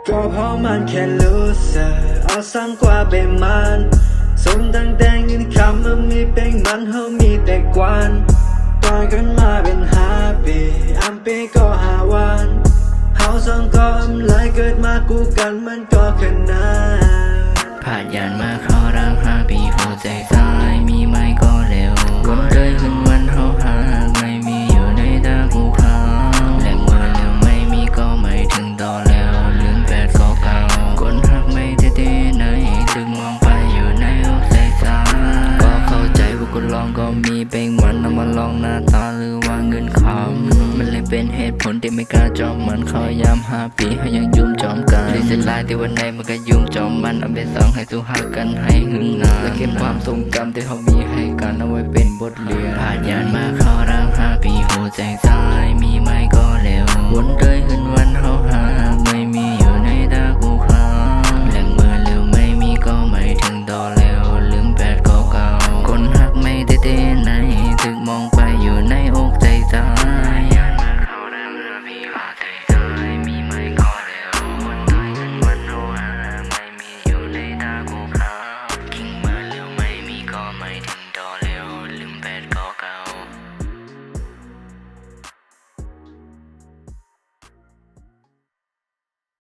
ก็เพราะมันแค่รู้สึกเอาซ้ำกว่าเป็นมันสมตั้งแต่ยินคำมันมีเป็นมันเขามีแต่กวนต่อยกันมาเป็น5 ปีปีก็5 วันเขาสองก็เลยเกิดมากูกันมันก็ขนาดผ่านยันมาเข้ารัก5 ปีหัวใจสลายมีไหมก็เร็ววนเลยขึ้นวันเขาหาไม่มีอยู่ในตากูเขาและเมื่อเร็วไม่มีก็ไม่ถึงต่อแล้วลืม8ก็เก่าคนหักไม่ได้ที่ไหนดึงมองไปอยู่ในอกใจสายก็เข้าใจว่ากูลองก็มีเป็นวันเอามาลองหน้าตาหรือว่าเงินคำมันเลยเป็นเหตุผลที่ไม่กล้าจอมมันเขาย้ำ5 ปีให้ยังยุ่มจอมกันรีเซ็ตไลน์ที่วันไหนมันก็ยุ่มจอมมันเอาไปสองให้สู้หักกันให้หึงนานและเก็บความทรงจำที่เขามีให้กันเอาไว้เป็นบทเรียนผ่านยานมาเข้ารัก5 ปีหัวใจ